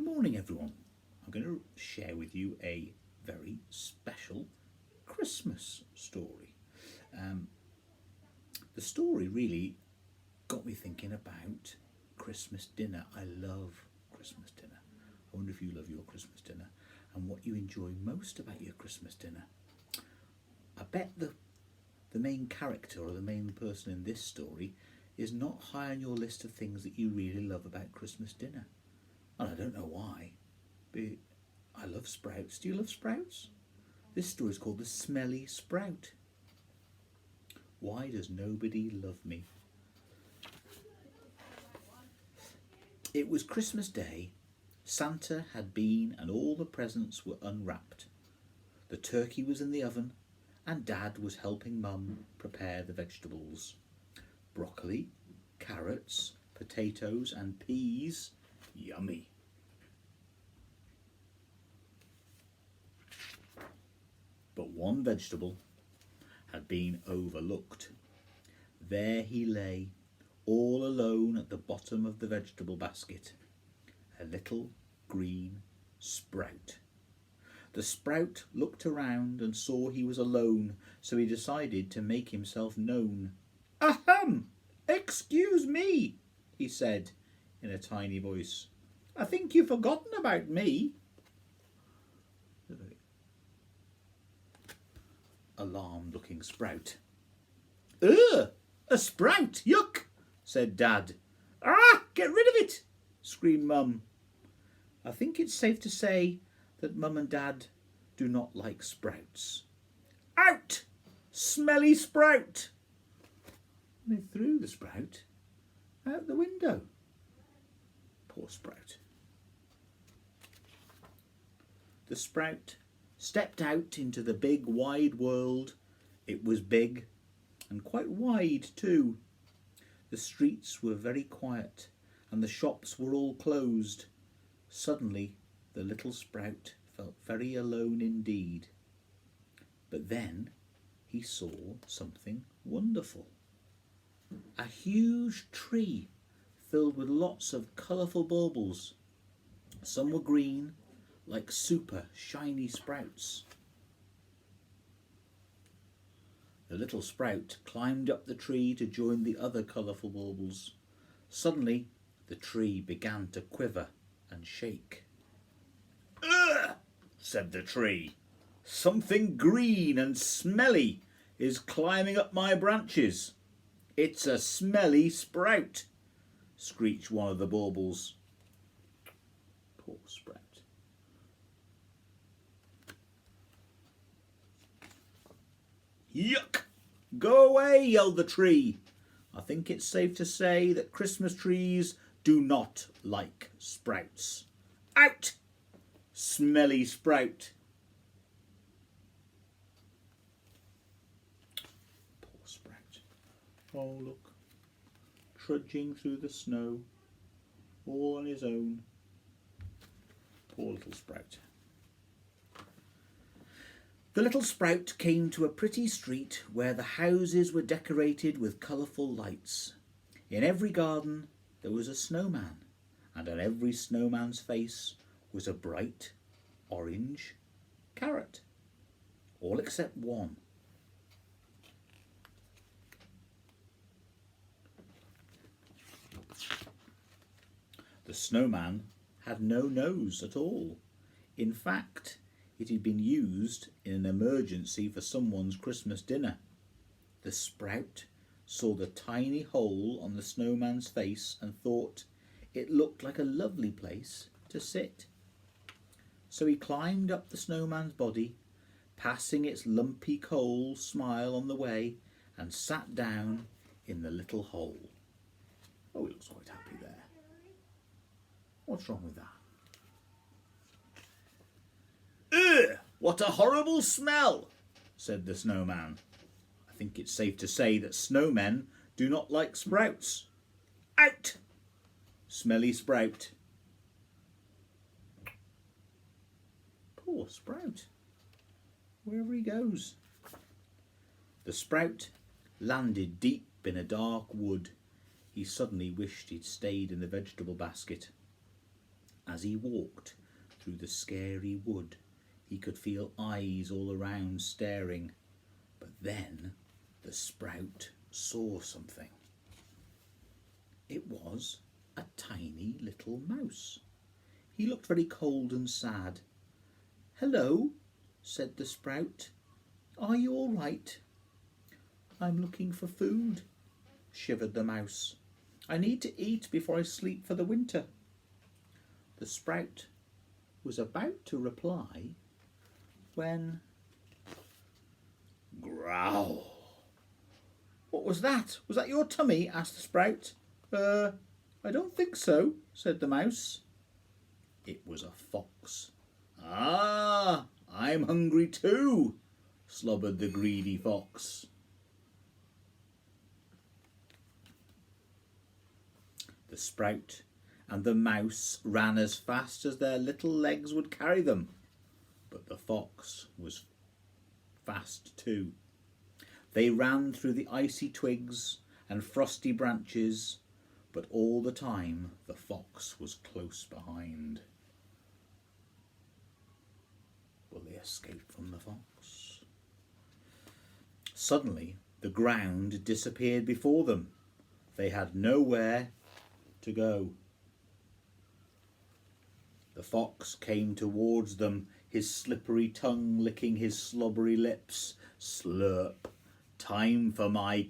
morning, everyone. I'm going to share with you a very special Christmas story. The story really got me thinking about Christmas dinner. I love Christmas dinner. I wonder if you love your Christmas dinner and what you enjoy most about your Christmas dinner. I bet the main character or the main person in this story is not high on your list of things that you really love about Christmas dinner. And I don't know why, but I love sprouts. Do you love sprouts? This story is called The Smelly Sprout. Why does nobody love me? It was Christmas Day. Santa had been and all the presents were unwrapped. The turkey was in the oven and Dad was helping Mum prepare the vegetables. Broccoli, carrots, potatoes and peas. Yummy. But one vegetable had been overlooked. There he lay, all alone at the bottom of the vegetable basket. A little green sprout. The sprout looked around and saw he was alone, so he decided to make himself known. "Ahem! Excuse me," he said in a tiny voice. "I think you've forgotten about me." Alarmed-looking sprout. "Ugh! A sprout! Yuck!" said Dad. "Ah! Get rid of it!" screamed Mum. I think it's safe to say that Mum and Dad do not like sprouts. "Out! Smelly Sprout!" And they threw the sprout out the window. Poor sprout. The sprout stepped out into the big wide world. It was big and quite wide too. The streets were very quiet and the shops were all closed. Suddenly the little sprout felt very alone indeed. But then he saw something wonderful. A huge tree filled with lots of colourful baubles. Some were green, like super shiny sprouts. The little sprout climbed up the tree to join the other colourful baubles. Suddenly the tree began to quiver and shake. "Ugh!" said the tree. "Something green and smelly is climbing up my branches." "It's a smelly sprout," screeched one of the baubles. Poor sprout. "Yuck! Go away," yelled the tree. I think it's safe to say that Christmas trees do not like sprouts. "Out! Smelly Sprout." Poor sprout. Oh, look. Trudging through the snow, all on his own. Poor little sprout. The little sprout came to a pretty street where the houses were decorated with colourful lights. In every garden there was a snowman, and on every snowman's face was a bright orange carrot, all except one. The snowman had no nose at all. In fact, it had been used in an emergency for someone's Christmas dinner. The sprout saw the tiny hole on the snowman's face and thought it looked like a lovely place to sit. So he climbed up the snowman's body, passing its lumpy coal smile on the way, and sat down in the little hole. Oh, he looks quite happy there. What's wrong with that? "Ugh! What a horrible smell," said the snowman. I think it's safe to say that snowmen do not like sprouts. "Out! Smelly Sprout." Poor sprout. Wherever he goes. The sprout landed deep in a dark wood. He suddenly wished he'd stayed in the vegetable basket. As he walked through the scary wood, he could feel eyes all around staring. But then the Sprout saw something. It was a tiny little mouse. He looked very cold and sad. "Hello," said the Sprout. "Are you all right?" "I'm looking for food," shivered the mouse. "I need to eat before I sleep for the winter." The Sprout was about to reply when... Growl! "What was that? Was that your tummy?" asked the Sprout. I don't think so," said the mouse. It was a fox. "Ah, I'm hungry too," slobbered the greedy fox. The Sprout and the mouse ran as fast as their little legs would carry them, but the fox was fast too. They ran through the icy twigs and frosty branches, but all the time the fox was close behind. Will they escape from the fox? Suddenly the ground disappeared before them. They had nowhere to go. The fox came towards them, his slippery tongue licking his slobbery lips. Slurp! "Time for my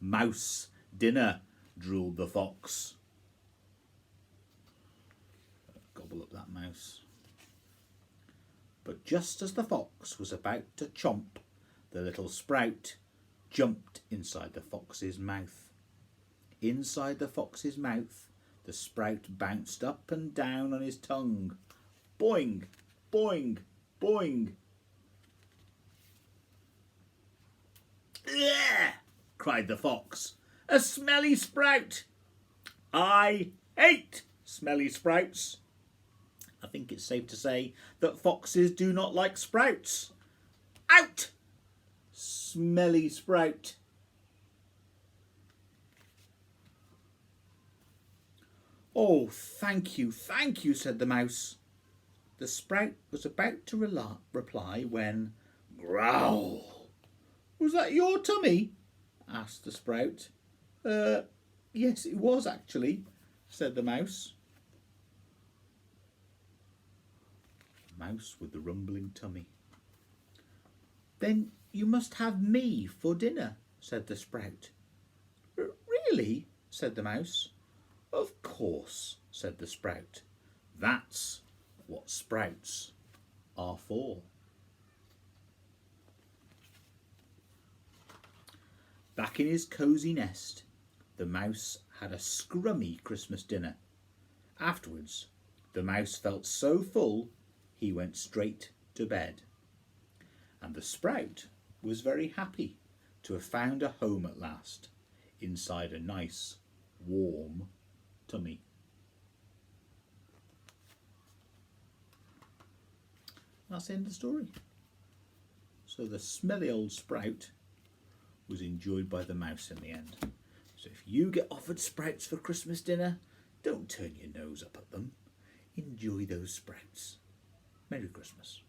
mouse dinner," drooled the fox. Gobble up that mouse. But just as the fox was about to chomp, the little Sprout jumped inside the fox's mouth. Inside the fox's mouth, the Sprout bounced up and down on his tongue. Boing, boing, boing. "Ugh!" cried the fox. "A smelly sprout! I hate smelly sprouts." I think it's safe to say that foxes do not like sprouts. Out! Smelly Sprout. "Oh, thank you," said the mouse. The Sprout was about to reply when... Growl! "Was that your tummy?" asked the Sprout. Yes, it was actually," said the mouse. Mouse with the rumbling tummy. "Then you must have me for dinner," said the Sprout. "Really?" said the mouse. "Of course," said the Sprout. "That's what sprouts are for." Back in his cosy nest, the mouse had a scrummy Christmas dinner. Afterwards, the mouse felt so full he went straight to bed. And the Sprout was very happy to have found a home at last, inside a nice, warm tummy. That's the end of the story. So the smelly old Sprout was enjoyed by the mouse in the end. So if you get offered sprouts for Christmas dinner, don't turn your nose up at them. Enjoy those sprouts. Merry Christmas.